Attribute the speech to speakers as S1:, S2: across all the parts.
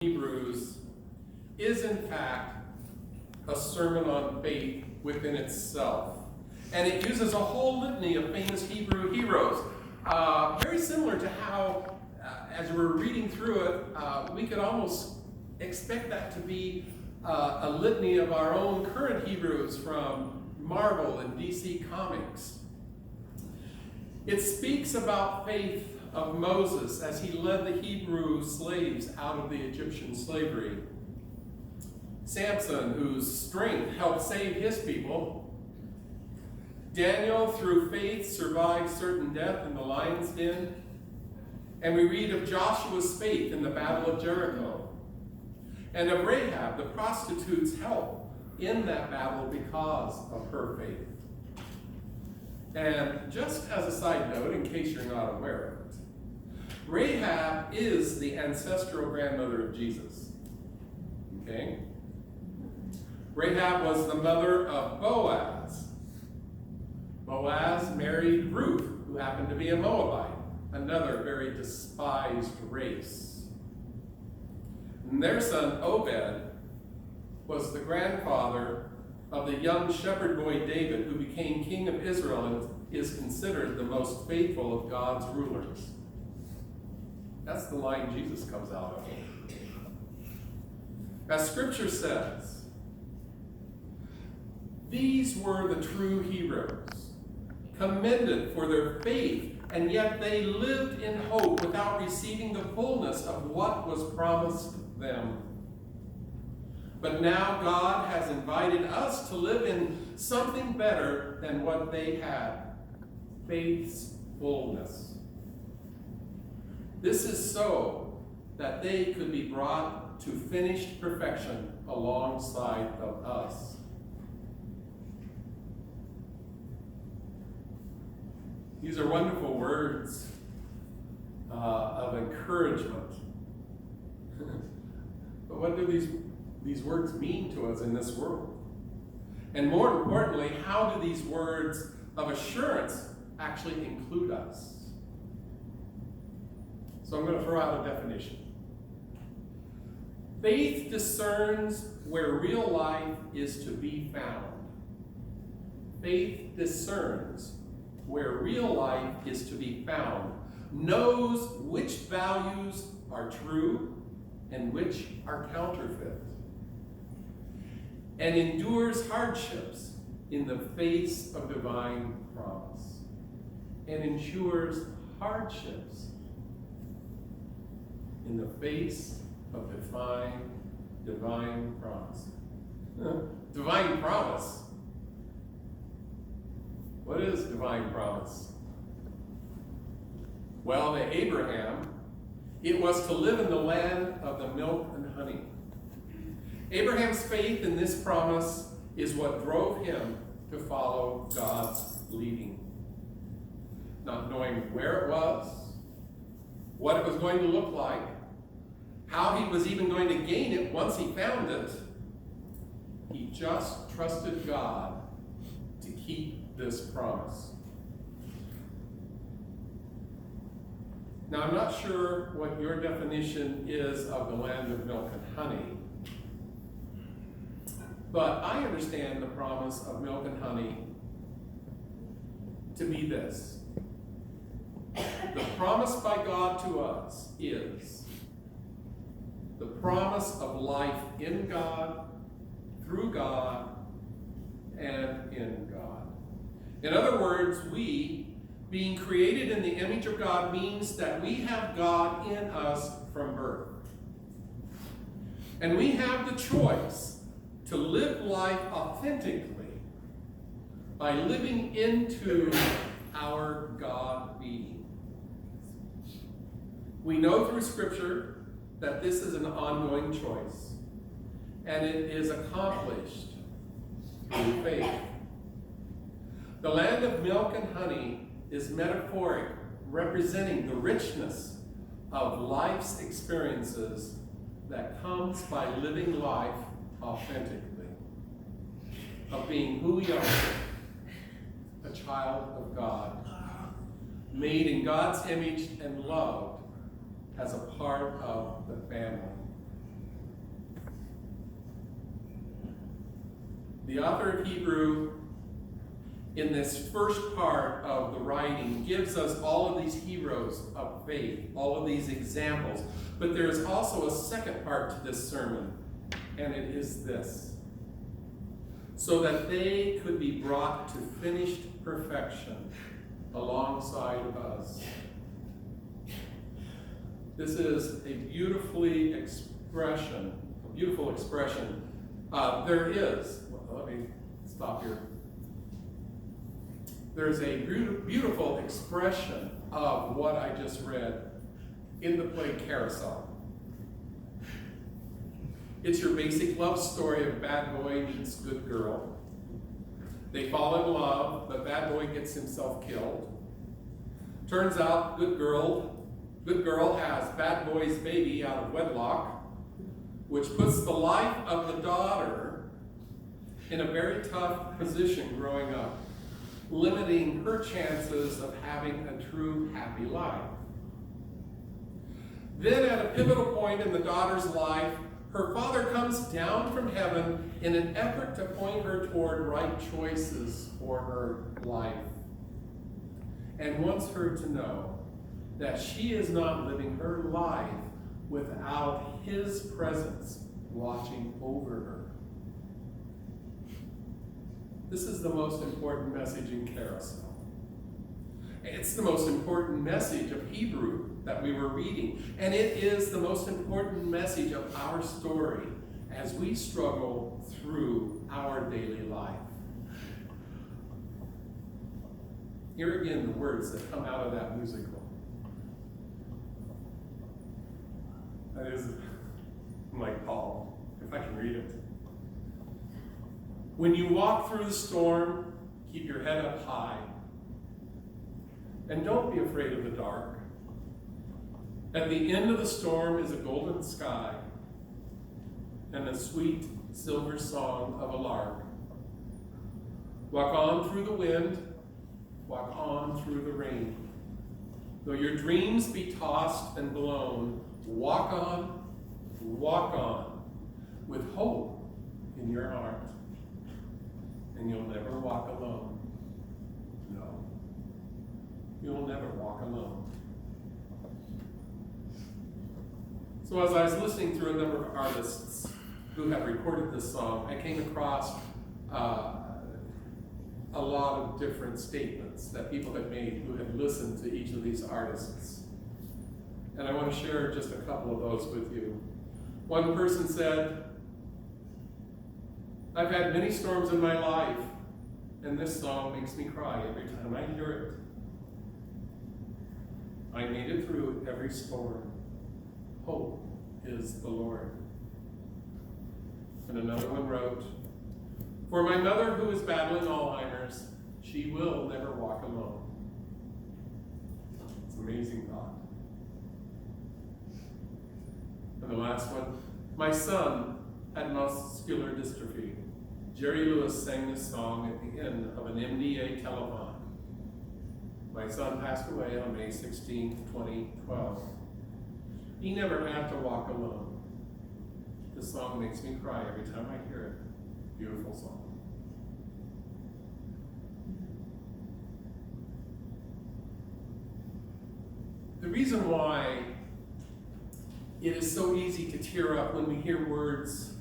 S1: Hebrews is in fact a sermon on faith within itself. And it uses a whole litany of famous Hebrew heroes. Very similar to how, as we're reading through it, we could almost expect that to be a litany of our own current Hebrews from Marvel and DC Comics. It speaks about faith of Moses as he led the Hebrew slaves out of the Egyptian slavery. Samson, whose strength helped save his people. Daniel, through faith, survived certain death in the lion's den. And we read of Joshua's faith in the Battle of Jericho. And of Rahab, the prostitute's help in that battle because of her faith. And just as a side note, in case you're not aware of it, Rahab is the ancestral grandmother of Jesus. Okay? Rahab was the mother of Boaz. Boaz married Ruth, who happened to be a Moabite, another very despised race. And their son, Obed, was the grandfather of the young shepherd boy David, who became king of Israel and is considered the most faithful of God's rulers. That's the line Jesus comes out of. As Scripture says, these were the true heroes, commended for their faith, and yet they lived in hope without receiving the fullness of what was promised them. But now God has invited us to live in something better than what they had, faith's fullness. This is so that they could be brought to finished perfection alongside of us. These are wonderful words of encouragement. But what do these words mean to us in this world? And more importantly, how do these words of assurance actually include us? So I'm going to throw out a definition. Faith discerns where real life is to be found. Faith discerns where real life is to be found, knows which values are true and which are counterfeit, and endures hardships in the face of divine promise. And endures hardships in the face of divine promise. Divine promise. What is divine promise? Well, to Abraham, it was to live in the land of the milk and honey. Abraham's faith in this promise is what drove him to follow God's leading. Not knowing where it was, what it was going to look like, how he was even going to gain it once he found it, he just trusted God to keep this promise. Now, I'm not sure what your definition is of the land of milk and honey, but I understand the promise of milk and honey to be this. The promise by God to us is the promise of life in God, through God, and in God. In other words, we, being created in the image of God, means that we have God in us from birth. And we have the choice to live life authentically by living into our God being. We know through Scripture that this is an ongoing choice, and it is accomplished through faith. The land of milk and honey is metaphoric, representing the richness of life's experiences that comes by living life authentically, of being who we are, a child of God, made in God's image and loved as a part of the family. The author of Hebrew, in this first part of the writing, gives us all of these heroes of faith, all of these examples. But there is also a second part to this sermon, and it is this: so that they could be brought to finished perfection alongside of us. This is a beautiful expression. Let me stop here. There's a beautiful expression of what I just read in the play Carousel. It's your basic love story of bad boy meets good girl. They fall in love, but bad boy gets himself killed. Turns out good girl has bad boy's baby out of wedlock, which puts the life of the daughter in a very tough position growing up, limiting her chances of having a true happy life. Then at a pivotal point in the daughter's life, her father comes down from heaven in an effort to point her toward right choices for her life, and wants her to know that she is not living her life without his presence watching over her. This is the most important message in Carousel. It's the most important message of Hebrew that we were reading, and it is the most important message of our story as we struggle through our daily life. Here again, the words that come out of that musical. That is, I'm like Paul, if I can read it. When you walk through the storm, keep your head up high. And don't be afraid of the dark. At the end of the storm is a golden sky and a sweet silver song of a lark. Walk on through the wind, walk on through the rain. Though your dreams be tossed and blown, walk on, with hope in your heart. And you'll never walk alone. No. You'll never walk alone. So as I was listening through a number of artists who have recorded this song, I came across a lot of different statements that people have made who have listened to each of these artists. And I want to share just a couple of those with you. One person said, I've had many storms in my life, and this song makes me cry every time I hear it. I made it through every storm. Hope is the Lord. And another one wrote, for my mother who is battling Alzheimer's, she will never walk alone. It's an amazing thought. And the last one, my son had muscular dystrophy. Jerry Lewis sang this song at the end of an MDA telethon. My son passed away on May 16, 2012. He never had to walk alone. This song makes me cry every time I hear it. Beautiful song. The reason why it is so easy to tear up when we hear words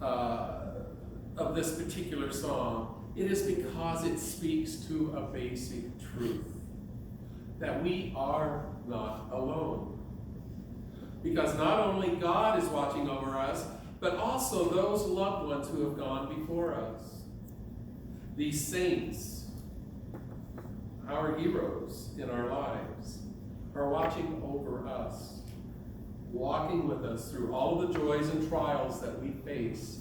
S1: of this particular song, it is because it speaks to a basic truth, that we are not alone. Because not only God is watching over us, but also those loved ones who have gone before us. These saints, our heroes in our lives, are watching over us, walking with us through all of the joys and trials that we face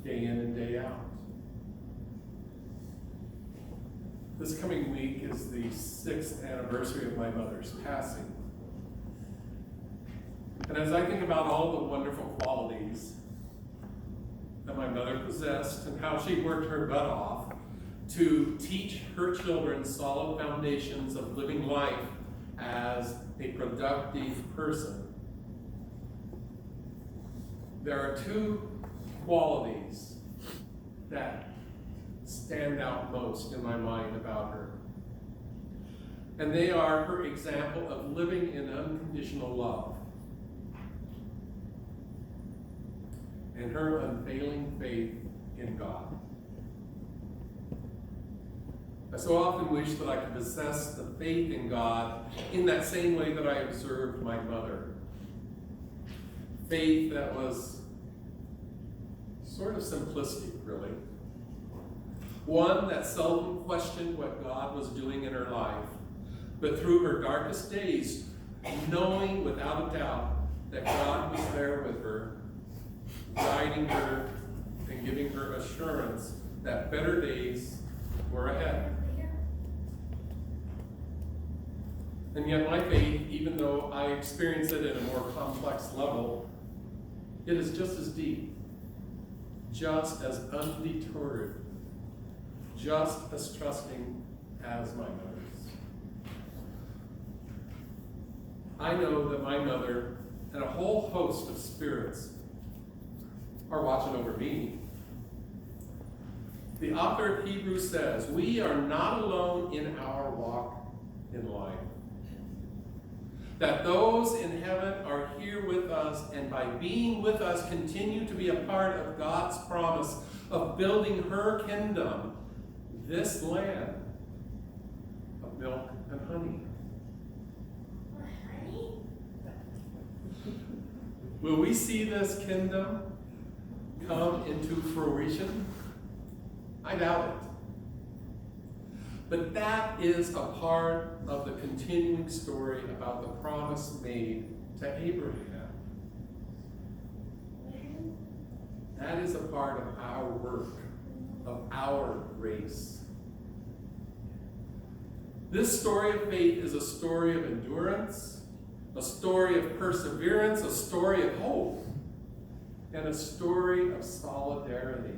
S1: day in and day out. This coming week is the 6th anniversary of my mother's passing. And as I think about all the wonderful qualities that my mother possessed and how she worked her butt off to teach her children solid foundations of living life as a productive person, there are two qualities that stand out most in my mind about her. And they are her example of living in unconditional love and her unfailing faith in God. I so often wish that I could possess the faith in God in that same way that I observed my mother. Faith that was sort of simplistic, really. One that seldom questioned what God was doing in her life, but through her darkest days, knowing without a doubt that God was there with her, guiding her and giving her assurance that better days were ahead. And yet my faith, even though I experience it at a more complex level, it is just as deep, just as undeterred, just as trusting as my mother's. I know that my mother and a whole host of spirits are watching over me. The author of Hebrews says, we are not alone in our walk in life. That those in heaven are here with us, and by being with us continue to be a part of God's promise of building her kingdom, this land of milk and honey. Will we see this kingdom come into fruition? I doubt it. But that is a part of the continuing story about the promise made to Abraham. That is a part of our work, of our race. This story of faith is a story of endurance, a story of perseverance, a story of hope, and a story of solidarity.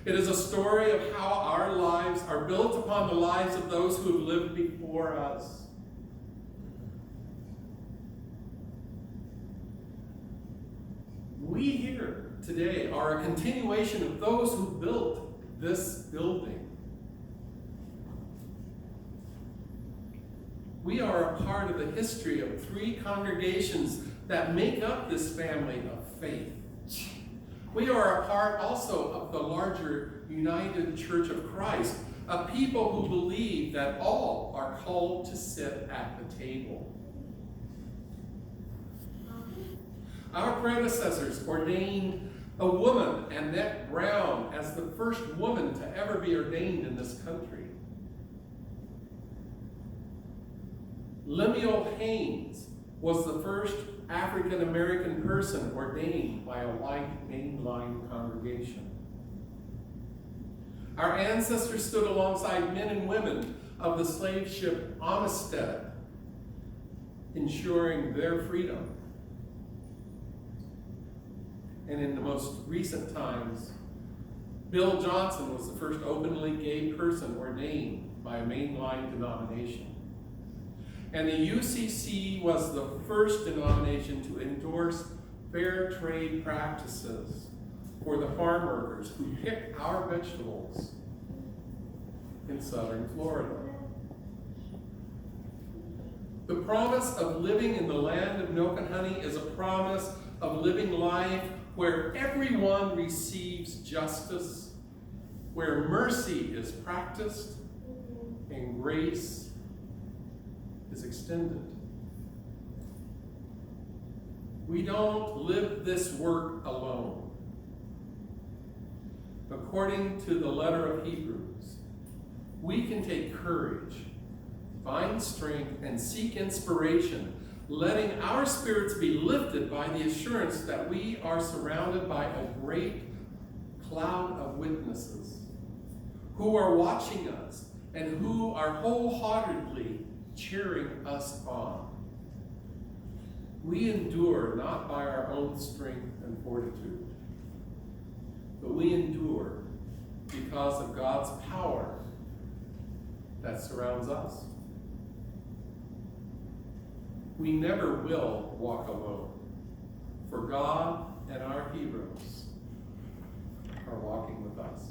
S1: It is a story of how our lives are built upon the lives of those who have lived before us. We here today are a continuation of those who built this building. We are a part of the history of 3 congregations that make up this family of faith. We are a part also of the larger United Church of Christ, a people who believe that all are called to sit at the table. Our predecessors ordained a woman, Annette Brown, as the first woman to ever be ordained in this country. Lemuel Haynes was the first African-American person ordained by a white mainline congregation. Our ancestors stood alongside men and women of the slave ship Amistad, ensuring their freedom. And in the most recent times, Bill Johnson was the first openly gay person ordained by a mainline denomination. And the UCC was the first denomination to endorse fair trade practices for the farm workers who pick our vegetables in southern Florida. The promise of living in the land of milk and honey is a promise of living life where everyone receives justice, where mercy is practiced, and grace is extended. We don't live this work alone. According to the letter of Hebrews, we can take courage, find strength, and seek inspiration, letting our spirits be lifted by the assurance that we are surrounded by a great cloud of witnesses who are watching us and who are wholeheartedly cheering us on. We endure not by our own strength and fortitude, but we endure because of God's power that surrounds us. We never will walk alone, for God and our heroes are walking with us.